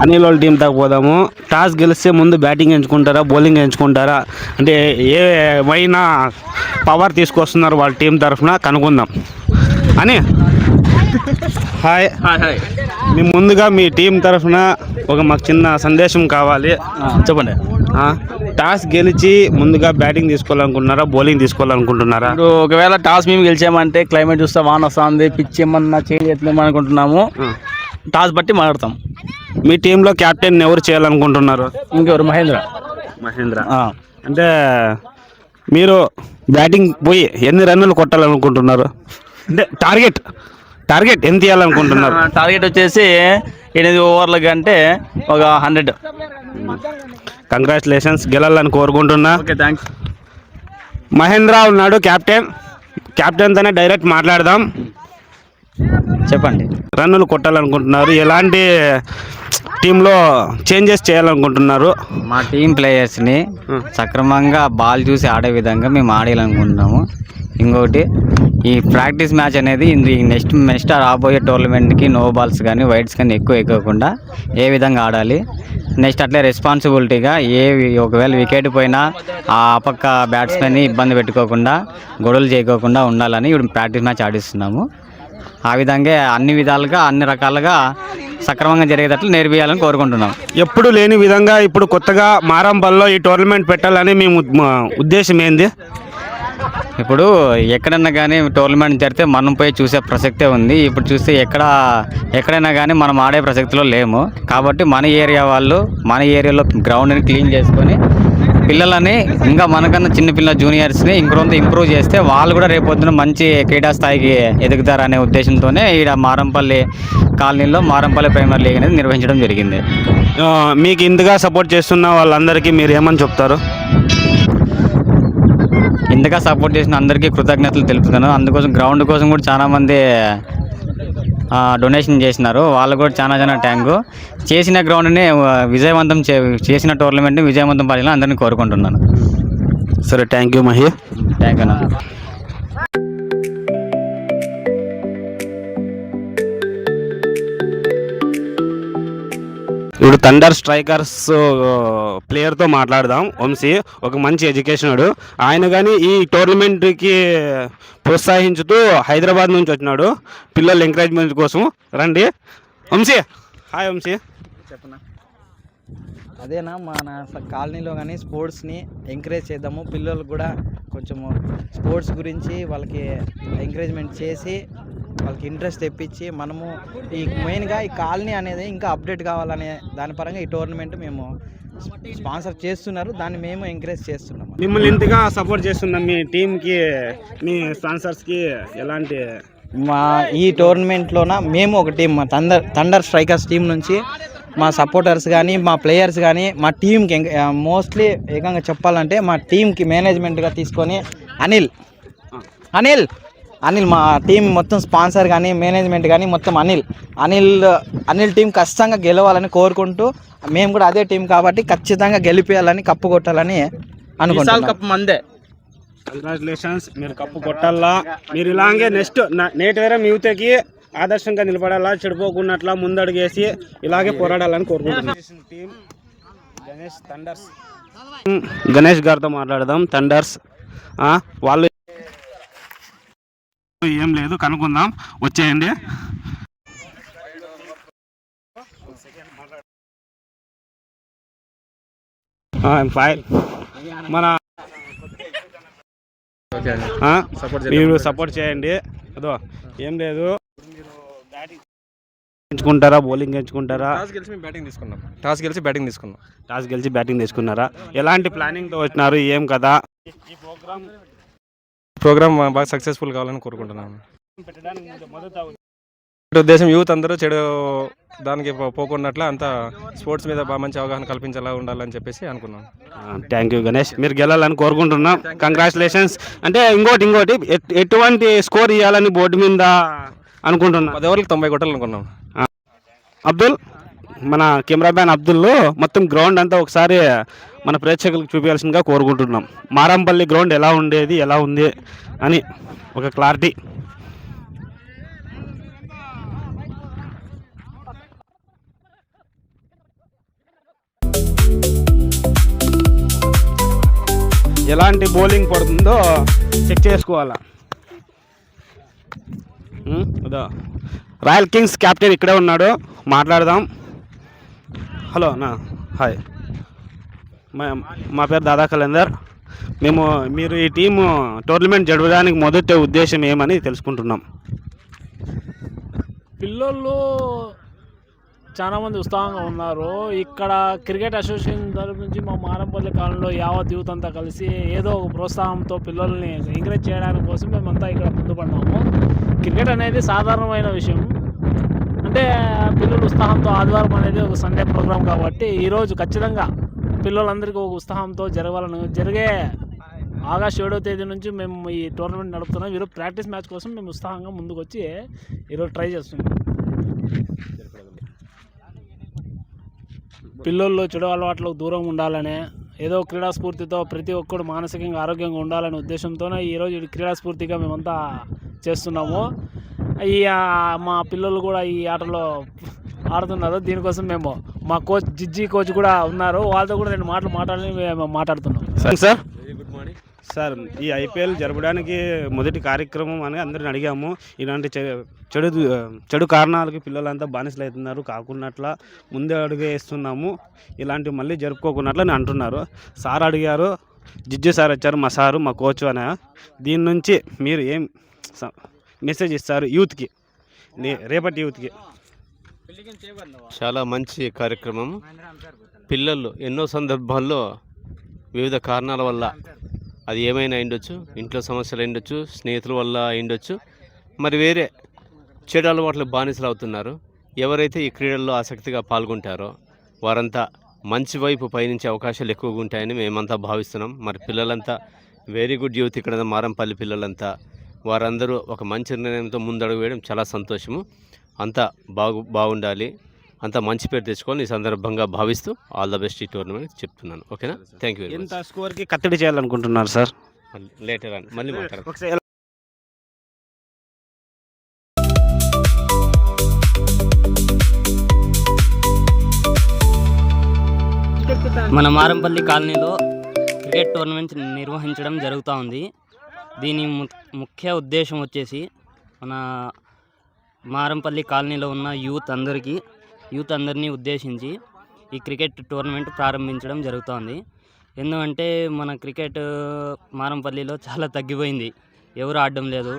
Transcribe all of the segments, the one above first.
అనిల్ వాళ్ళ టీం దాకా పోదాము. టాస్ గెలిస్తే ముందు బ్యాటింగ్ ఎంచుకుంటారా, బౌలింగ్ ఎంచుకుంటారా, అంటే ఏమైనా పవర్ తీసుకొస్తున్నారు వాళ్ళ టీం తరఫున కనుక్కుందాం అని. Hi hi. మీ ముందుగా మీ టీం తరఫున మాకు చిన్న సందేశం కావాలి. చెప్పండి. టాస్ గెలిచి ముందుగా బ్యాటింగ్ తీసుకోవాలనుకుంటున్నారా, బౌలింగ్ తీసుకోవాలనుకుంటున్నారా? ఇప్పుడు ఒకవేళ టాస్ మేము గెలిచామంటే క్లైమేట్ చూస్తే వాన వస్తుంది, పిచ్ ఏమన్నా చేంజ్ అవుతుందేమో అనుకుంటున్నాము. టాస్ బట్టి మాట్లాడతాం. మీ టీంలో కెప్టెన్ ఎవరు చేయాలనుకుంటున్నారు? ఇంకెవరు? మహేంద్ర. అంటే మీరు బ్యాటింగ్ పోయి ఎన్ని రన్నులు కొట్టాలనుకుంటున్నారు? అంటే టార్గెట్ ఎంత తీయాలనుకుంటున్నారు? టార్గెట్ వచ్చేసి 8 ఓవర్లకి అంటే ఒక 100. కంగ్రాచులేషన్స్, గెలాలని కోరుకుంటున్నా. Okay, thanks. మహేంద్ర ఉన్నాడు కెప్టెన్తోనే డైరెక్ట్ మాట్లాడదాం. చెప్పండి. రన్నులు కొట్టాలనుకుంటున్నారు, ఎలాంటి టీంలో చేంజెస్ చేయాలనుకుంటున్నారు? మా టీం ప్లేయర్స్ని సక్రమంగా బాల్ చూసి ఆడే విధంగా మేము ఆడాలనుకుంటున్నాము. ఇంకోటి, ఈ ప్రాక్టీస్ మ్యాచ్ అనేది నెక్స్ట్ రాబోయే టోర్నమెంట్కి నో బాల్స్ కానీ వైడ్స్ కానీ ఎక్కువ ఎక్కకుండా ఏ విధంగా ఆడాలి, నెక్స్ట్ అట్లే రెస్పాన్సిబిలిటీగా ఒకవేళ వికెట్ పోయినా ఆ పక్క బ్యాట్స్మెన్ని ఇబ్బంది పెట్టుకోకుండా గొడవలు చేయకోకుండా ఉండాలని ఇప్పుడు ప్రాక్టీస్ మ్యాచ్ ఆడిస్తున్నాము. ఆ విధంగా అన్ని విధాలుగా అన్ని రకాలుగా సక్రమంగా జరిగేటట్లు నేర్పియాలని కోరుకుంటున్నాం. ఎప్పుడు లేని విధంగా ఇప్పుడు కొత్తగా మారంపల్లో ఈ టోర్నమెంట్ పెట్టాలని మేము ఉద్దేశం ఏంది? ఇప్పుడు ఎక్కడైనా కానీ టోర్నమెంట్ జరిగితే మనం పోయి చూసే ప్రసక్తే ఉంది. ఇప్పుడు చూస్తే ఎక్కడైనా కానీ మనం ఆడే ప్రసక్తిలో లేము. కాబట్టి మన ఏరియా వాళ్ళు మన ఏరియాలో గ్రౌండ్ని క్లీన్ చేసుకొని పిల్లలని ఇంకా మనకన్నా చిన్నపిల్ల జూనియర్స్ని ఇంకొంత ఇంప్రూవ్ చేస్తే వాళ్ళు కూడా రేపొద్దున మంచి క్రీడా స్థాయికి ఎదుగుతారనే ఉద్దేశంతోనే ఇక్కడ మారంపల్లి కాలనీలో మారంపల్లి ప్రైమరీ లీగ్ అనేది నిర్వహించడం జరిగింది. మీకు ఇంతగా సపోర్ట్ చేస్తున్న వాళ్ళందరికీ మీరు ఏమని చెప్తారు? ఇంతగా సపోర్ట్ చేసిన అందరికీ కృతజ్ఞతలు తెలుపుతాను. అందుకోసం గ్రౌండ్ కోసం కూడా చాలామంది డొనేషన్ చేసినారు, వాళ్ళు కూడా చాలా థ్యాంక్. చేసిన గ్రౌండ్ని విజయవంతం చేసిన టోర్నమెంట్ని విజయవంతం పడాలని అందరినీ కోరుకుంటున్నాను. సరే, thank you Mahi. Thank you అన్న. ఇప్పుడు థండర్ స్ట్రైకర్స్ ప్లేయర్తో మాట్లాడదాం. వంశీ ఒక మంచి ఎడ్యుకేషనుడు. ఆయన కానీ ఈ టోర్నమెంట్కి ప్రోత్సహించుతూ హైదరాబాద్ నుంచి వచ్చినాడు పిల్లల ఎంకరేజ్మెంట్ కోసం. రండి వంశీ. హాయ్ వంశీ. చెప్పనా? అదేనా మన కాలనీలో కానీ స్పోర్ట్స్ని ఎంకరేజ్ చేద్దాము, పిల్లలకు కూడా కొంచెము స్పోర్ట్స్ గురించి వాళ్ళకి ఎంకరేజ్మెంట్ చేసి వాళ్ళకి ఇంట్రెస్ట్ తెప్పించి మనము మెయిన్గా ఈ కాలనీ అనేది ఇంకా అప్డేట్ కావాలనే దాని పరంగా ఈ టోర్నమెంట్ మేము స్పాన్సర్ చేస్తున్నారు, దాన్ని మేము ఎంకరేజ్ చేస్తున్నాము. మిమ్మల్ని ఇంతగా సపోర్ట్ చేస్తున్నాం మీ టీంకి, మీ స్పాన్సర్స్కి ఎలాంటి ఈ టోర్నమెంట్లోన మేము ఒక టీం, మా థండర్ స్ట్రైకర్స్ టీం నుంచి మా సపోర్టర్స్ కానీ మా ప్లేయర్స్ కానీ మా టీంకి మోస్ట్లీ ఏకంగా చెప్పాలంటే మా టీంకి మేనేజ్మెంట్గా తీసుకొని అనిల్ మా టీం మొత్తం స్పాన్సర్ కానీ మేనేజ్మెంట్ కానీ మొత్తం అనిల్ టీం ఖచ్చితంగా గెలవాలని కోరుకుంటూ, మేము కూడా అదే టీం కాబట్టి ఖచ్చితంగా గెలిపేయాలని, కప్పు కొట్టాలని అనుకుంటున్నాం. కప్పు మందే. కంగ్రాచులేషన్స్, మీరు కప్పు కొట్టాలా. మీరు ఇలాగే నెక్స్ట్ నేటి వేరే యూత్కి ఆదర్శంగా నిలబడాలా, చెడిపోకున్నట్లా ముందడుగేసి ఇలాగే పోరాడాలని కోరుకుంటున్నాం. టీం గణేష్ గారితో మాట్లాడదాం. థండర్స్ వాళ్ళు ఏం లేదు, కనుక్కుందాం, వచ్చేయండి. మన మీరు సపోర్ట్ చేయండి. అదో ఏం లేదు, ఎంచుకుంటారా, బౌలింగ్ ఎంచుకుంటారా? టాస్ గెలిచి బ్యాటింగ్ తీసుకున్నారా? ఎలాంటి ప్లానింగ్తో వచ్చినారు, ఏం కదా? ఈ ప్రోగ్రామ్ బాగా సక్సెస్ఫుల్ కావాలని కోరుకుంటున్నాను. ఉద్దేశం యూత్ అందరూ చెడు దానికి పోకున్నట్ల అంతా స్పోర్ట్స్ మీద బాగా మంచి అవగాహన కల్పించేలా ఉండాలని చెప్పేసి అనుకున్నాను. థ్యాంక్ యూ గణేష్, మీరు గెలాలని కోరుకుంటున్నాం. కంగ్రాచులేషన్స్. అంటే ఇంకోటి ఎటువంటి స్కోర్ ఇవ్వాలని బోర్డు మీద అనుకుంటున్నాం? 10 ఓవర్లకు 90 కొట్టాలనుకున్నాం. అబ్దుల్, మన కెమెరామ్యాన్ అబ్దుల్ మొత్తం గ్రౌండ్ అంతా ఒకసారి మన ప్రేక్షకులకు చూపించాల్సిందిగా కోరుకుంటున్నాం. మారంపల్లి గ్రౌండ్ ఎలా ఉండేది, ఎలా ఉంది అని ఒక క్లారిటీ. ఎలాంటి బౌలింగ్ పడుతుందో చెక్ చేసుకోవాలా. అదా రాయల్ కింగ్స్ కెప్టెన్ ఇక్కడే ఉన్నాడు, మాట్లాడదాం. హలో అన్న, హాయ్, మా పేరు దాదా కలేందర్. మీరు ఈ టీము టోర్నమెంట్ జరపడానికి మొదటి ఉద్దేశం ఏమని తెలుసుకుంటున్నాం. పిల్లోళ్ళు చాలామంది ఉత్సాహంగా ఉన్నారు. ఇక్కడ క్రికెట్ అసోసియేషన్ తరఫు నుంచి మా మారంపల్లి కాలంలో యావత్ యూత్ అంతా కలిసి ఏదో ఒక ప్రోత్సాహంతో పిల్లల్ని ఎంకరేజ్ చేయడానికి కోసం మేమంతా ఇక్కడ ముందుపడినాము. క్రికెట్ అనేది సాధారణమైన విషయం. అంటే పిల్లలు ఉత్సాహంతో ఆదివారం అనేది ఒక సండే ప్రోగ్రాం కాబట్టి ఈరోజు ఖచ్చితంగా పిల్లలందరికీ ఒక ఉత్సాహంతో జరిగే ఆగస్టు 7వ తేదీ నుంచి మేము ఈ టోర్నమెంట్ నడుపుతున్నాం. ఈరోజు ప్రాక్టీస్ మ్యాచ్ కోసం మేము ఉత్సాహంగా ముందుకు వచ్చి ఈరోజు ట్రై చేస్తున్నాం. పిల్లల్లో చెడు అలవాట్లకు దూరం ఉండాలనే ఏదో క్రీడా స్ఫూర్తితో ప్రతి ఒక్కరు మానసికంగా ఆరోగ్యంగా ఉండాలనే ఉద్దేశంతోనే ఈరోజు క్రీడా స్ఫూర్తిగా మేమంతా చేస్తున్నాము. మా పిల్లలు కూడా ఈ ఆటలో ఆడుతున్నారు. దీనికోసం మేము మా కోచ్ జిజ్జి కోచ్ కూడా ఉన్నారు, వాళ్ళతో కూడా నేను మాట్లాడాలని మేము మాట్లాడుతున్నాం. Sir good morning sir. ఈ ఐపీఎల్ జరపడానికి మొదటి కార్యక్రమం అని అందరిని అడిగాము. ఇలాంటి చెడు కారణాలకి పిల్లలంతా బానిసలు అవుతున్నారు, కాకున్నట్ల ముందే అడుగు వేస్తున్నాము, ఇలాంటివి మళ్ళీ జరుపుకోకున్నట్లు అని అంటున్నారు. సార్ అడిగారు, జిజ్జు సార్ వచ్చారు, మా సారు మా కోచ్ అనే. దీని నుంచి మీరు ఏం మెసేజ్ ఇస్తారు యూత్కి, రేపటి యూత్కి? చాలా మంచి కార్యక్రమం. పిల్లలు ఎన్నో సందర్భాల్లో వివిధ కారణాల వల్ల, అది ఏమైనా అయిండొచ్చు, ఇంట్లో సమస్యలు అయిండొచ్చు, స్నేహితుల వల్ల అయిండొచ్చు, మరి వేరే చెడు అలవాట్లకు బానిసలు అవుతున్నారు. ఎవరైతే ఈ క్రీడల్లో ఆసక్తిగా పాల్గొంటారో వారంతా మంచి వైపు పయనించే అవకాశాలు ఎక్కువగా ఉంటాయని మేమంతా భావిస్తున్నాం. మరి పిల్లలంతా వెరీ గుడ్ యూత్, ఇక్కడ మారంపల్లి పిల్లలంతా వారందరూ ఒక మంచి నిర్ణయంతో ముందడుగు వేయడం చాలా సంతోషము. అంతా బాగుండాలి, అంతా మంచి పేరు తెచ్చుకోవాలని ఈ సందర్భంగా భావిస్తూ ఆల్ ద బెస్ట్ ఈ టోర్నమెంట్ చెప్తున్నాను. ఓకేనా? Thank you. ఎంత స్కోర్కి కట్టడి చేయాలనుకుంటున్నారు సార్? లేటర్ అని మళ్ళీ మాట్లాడతారు. మన మారంపల్లి కాలనీలో క్రికెట్ టోర్నమెంట్ నిర్వహించడం జరుగుతూ ఉంది. దీని ముఖ్య ఉద్దేశం వచ్చేసి మన మారంపల్లి కాలనీలో ఉన్న యూత్ అందరినీ ఉద్దేశించి ఈ క్రికెట్ టోర్నమెంట్ ప్రారంభించడం జరుగుతోంది. ఎందుకంటే మన క్రికెట్ మారంపల్లిలో చాలా తగ్గిపోయింది, ఎవరు ఆడడం లేదు.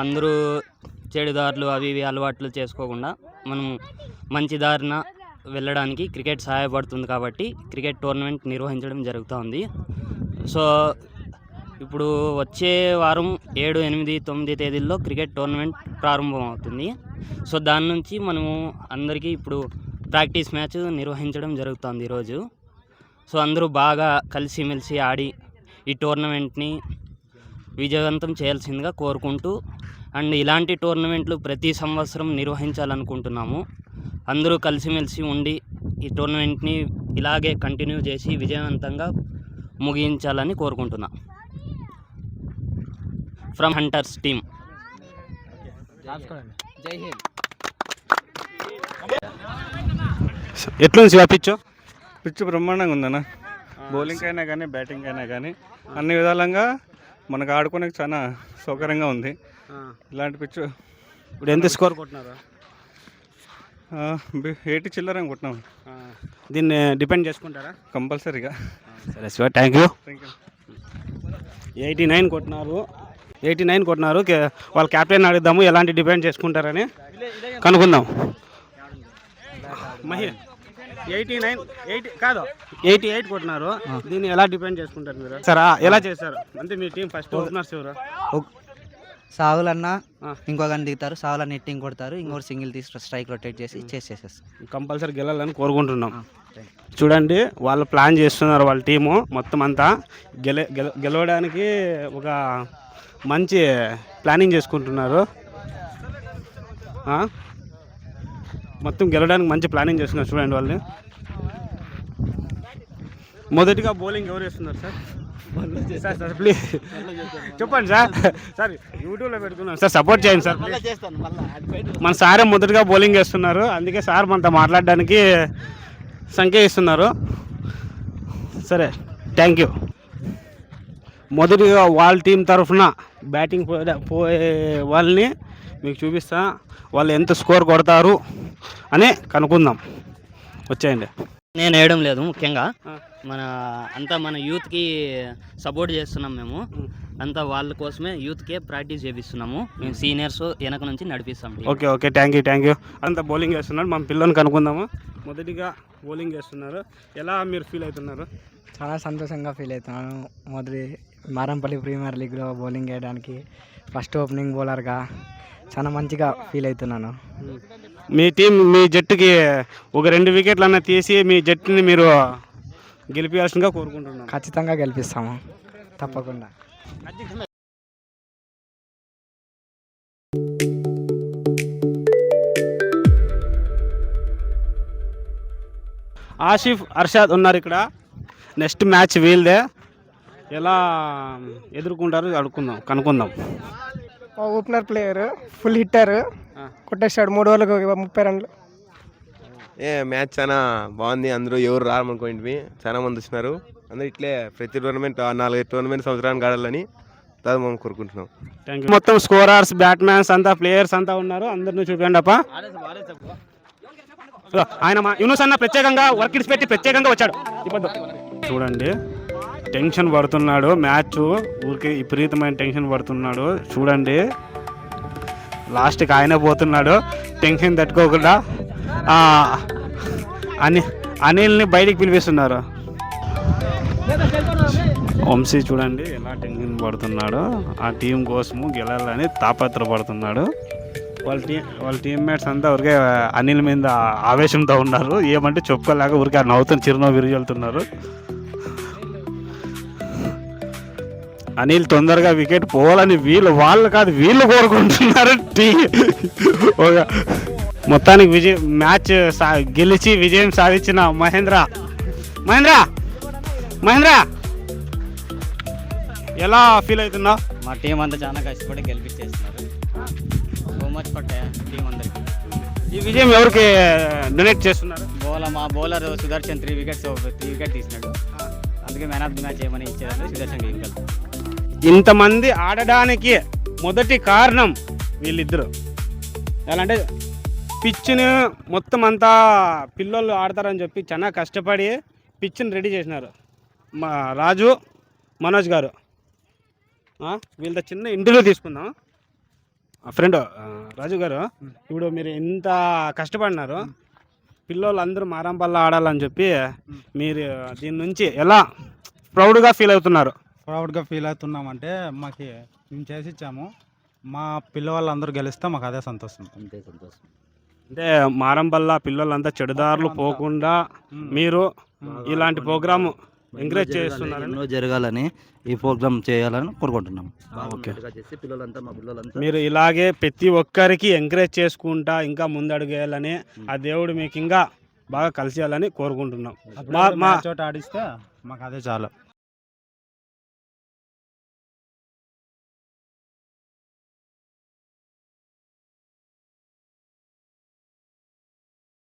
అందరూ చెడుదారులు అవి ఇవి అలవాట్లు చేసుకోకుండా మనం మంచి దారిన వెళ్ళడానికి క్రికెట్ సహాయపడుతుంది. కాబట్టి క్రికెట్ టోర్నమెంట్ నిర్వహించడం జరుగుతోంది. సో ఇప్పుడు వచ్చే వారం 7, 8, 9 తేదీల్లో క్రికెట్ టోర్నమెంట్ ప్రారంభం అవుతుంది. సో దాని నుంచి మనము అందరికీ ఇప్పుడు ప్రాక్టీస్ మ్యాచ్ నిర్వహించడం జరుగుతుంది ఈరోజు. సో అందరూ బాగా కలిసిమెలిసి ఆడి ఈ టోర్నమెంట్ని విజయవంతం చేయాల్సిందిగా కోరుకుంటూ, అండ్ ఇలాంటి టోర్నమెంట్లు ప్రతి సంవత్సరం నిర్వహించాలనుకుంటున్నాము. అందరూ కలిసిమెలిసి ఉండి ఈ టోర్నమెంట్ని ఇలాగే కంటిన్యూ చేసి విజయవంతంగా ముగించాలని కోరుకుంటున్నా. From hunters team. జై హింద్. ఎట్లుంది శివ పిచ్చు? పిచ్చు బ్రహ్మాండంగా ఉందన్న. బౌలింగ్ అయినా కానీ బ్యాటింగ్ అయినా కానీ అన్ని విధాలంగా మనకు ఆడుకోవడానికి చాలా సౌకర్యంగా ఉంది. ఇలాంటి పిచ్చు ఇప్పుడు ఎంత స్కోర్ కొట్టినారు? 80 చిల్లర కొట్టినాం. దీన్ని డిపెండ్ చేసుకుంటారా? కంపల్సరీగా. సరే Shiva, thank you. Thank you. 89 కొట్టినారు. వాళ్ళ క్యాప్టెన్ అడుగుదాము ఎలాంటి డిపెండ్ చేసుకుంటారని కనుక్కుందాం. మహి 88 కొట్టినారు, దీన్ని ఎలా డిపెండ్ చేసుకుంటారు మీరు? సరే ఎలా చేస్తారు అంటే మీ టీం ఫస్ట్ ఓపెనర్స్ ఎవరు? సాగులన్న ఇంకొకరిని దిగుతారు, సాగులన్న నెట్టింగ్ కొడతారు, ఇంకొకటి సింగిల్ తీసి స్ట్రైక్ రొటేట్ చేసి చేసేస్తారు. కంపల్సరీ గెలాలని కోరుకుంటున్నాం. చూడండి వాళ్ళు ప్లాన్ చేస్తున్నారు, వాళ్ళ టీము మొత్తం అంతా గెలవడానికి ఒక మంచి ప్లానింగ్ చేసుకుంటున్నారు. మొత్తం గెలవడానికి మంచి ప్లానింగ్ చేస్తున్నారు. చూడండి వాళ్ళని. మొదటిగా బౌలింగ్ ఎవరు వేస్తున్నారు సార్? సార్ ప్లీజ్ చెప్పండి సార్. సార్ యూట్యూబ్లో పెడుతున్నాను సార్, సపోర్ట్ చేయండి సార్. మన సారే మొదటిగా బౌలింగ్ వేస్తున్నారు, అందుకే సార్ మనతో మాట్లాడడానికి సంఖ్య ఇస్తున్నారు. సరే థ్యాంక్ యూ. మొదటిగా వాళ్ళ టీం తరఫున బ్యాటింగ్ పోయే వాళ్ళని మీకు చూపిస్తా, వాళ్ళు ఎంత స్కోర్ కొడతారు అని కనుక్కుందాం. వచ్చేయండి. నేను వేయడం లేదు, ముఖ్యంగా మన యూత్కి సపోర్ట్ చేస్తున్నాం. మేము అంతా వాళ్ళ కోసమే యూత్కే ప్రాక్టీస్ చేపిస్తున్నాము. మేము సీనియర్స్ వెనక నుంచి నడిపిస్తాం. Okay, thank you. అంతా బౌలింగ్ వేస్తున్నారు, మా పిల్లల్ని కనుక్కుందాము. మొదటిగా బౌలింగ్ వేస్తున్నారు, ఎలా మీరు ఫీల్ అవుతున్నారు? చాలా సంతోషంగా ఫీల్ అవుతున్నాను. మొదటి మారంపల్లి ప్రీమియర్ లీగ్లో బౌలింగ్ వేయడానికి ఫస్ట్ ఓపెనింగ్ బౌలర్గా చాలా మంచిగా ఫీల్ అవుతున్నాను. మీ జట్టుకి ఒక 2 వికెట్లన్నా తీసి మీ జట్టుని మీరు గెలిపించాల్సిందిగా కోరుకుంటున్నాను. ఖచ్చితంగా గెలిపిస్తాము, తప్పకుండా. ఆసిఫ్, అర్షాద్ ఉన్నారు ఇక్కడ. నెక్స్ట్ మ్యాచ్ వీల్దే, ఎలా ఎదుర్కొంటారు కనుక్కుందాం. ఓపెనర్ ప్లేయర్, ఫుల్ హిట్టర్, కొట్టేశాడు 3 ఓవర్లకు 30 రన్లు. మ్యాచ్ చాలా బాగుంది. అందరూ ఎవరు రారనుకోండి, చాలా మంది వచ్చినారు. అందరూ ఇట్లే ప్రతి టోర్నమెంట్ 4-5 టోర్నమెంట్ సంవత్సరానికి ఆడాలని మనం కోరుకుంటున్నాం. మొత్తం స్కోరర్స్, బ్యాట్మ్యాన్స్ అంతా, ప్లేయర్స్ అంతా ఉన్నారు. అందరిని చూపించండి అప్ప. ఆయన యూనుస్ అన్న ప్రత్యేకంగా వర్క్ ఇడిచి పెట్టి ప్రత్యేకంగా వచ్చాడు. చూడండి, టెన్షన్ పడుతున్నాడు. మ్యాచ్ ఊరికి విపరీతమైన టెన్షన్ పడుతున్నాడు. చూడండి, లాస్ట్కి ఆయనే పోతున్నాడు టెన్షన్ తట్టుకోకుండా. అనిల్ని బయటికి పిలిపిస్తున్నారు. వంశీ చూడండి ఎలా టెన్షన్ పడుతున్నాడు. ఆ టీం కోసము గెలాలని తాపత్రపడుతున్నాడు. వాళ్ళ టీమ్మేట్స్ అంతా ఊరికే అనిల్ మీద ఆవేశంతో ఉన్నారు. ఏమంటే చెప్పుకోలేక ఊరికే నవ్వుతున్న చిరునవ్వు విరిజల్తున్నారు. అనిల్ తొందరగా వికెట్ పోవాలని వీళ్ళు కోరుకుంటున్నారు. మొత్తానికి మ్యాచ్ గెలిచి విజయం సాధించిన మహేంద్ర ఎలా ఫీల్ అవుతున్నావు? మా టీం అంతా చాలా కష్టపడి గెలిపించేస్తున్నారు. సో మచ్ ఫర్ టీం అందరికి. ఈ విజయం ఎవరికి డొనేట్ చేస్తున్నారు? మా బౌలర్ సుదర్శన్ 3 వికెట్ తీసినాడు. అందుకే మ్యాన్ ఆఫ్ ది మ్యాచ్ ఏమని ఇచ్చారు సుదర్శన్ గెలిపారు. ఇంతమంది ఆడడానికి మొదటి కారణం వీళ్ళిద్దరు. ఎలా అంటే పిచ్ని మొత్తం అంతా పిల్లలు ఆడతారని చెప్పి చాలా కష్టపడి పిచ్ని రెడీ చేసినారు. మా రాజు, మనోజ్ గారు. వీళ్ళతో చిన్న ఇంటర్వ్యూ తీసుకుందాం. ఫ్రెండ్ రాజు గారు, ఇప్పుడు మీరు ఎంత కష్టపడినారు, పిల్లలు అందరూ మారంపల్లి ఆడాలని చెప్పి మీరు దీని నుంచి ఎలా ప్రౌడ్గా ఫీల్ అవుతున్నారు? ప్రౌడ్గా ఫీల్ అవుతున్నామంటే మాకు మేము చేసి ఇచ్చాము. మా పిల్లవాళ్ళందరూ గెలిస్తే మాకు అదే సంతోషం. అంటే మారంపల్లి పిల్లలంతా చెడుదారులు పోకుండా మీరు ఇలాంటి ప్రోగ్రాము ఎంకరేజ్ చేస్తున్నారని జరగాలని ఈ ప్రోగ్రామ్ చేయాలని కోరుకుంటున్నాం. ఓకే, మీరు ఇలాగే ప్రతి ఒక్కరికి ఎంకరేజ్ చేసుకుంటా ఇంకా ముందడుగేయాలని ఆ దేవుడు మీకు ఇంకా బాగా కలిసేయాలని కోరుకుంటున్నాం. చోట ఆడిస్తే మాకు అదే చాలు.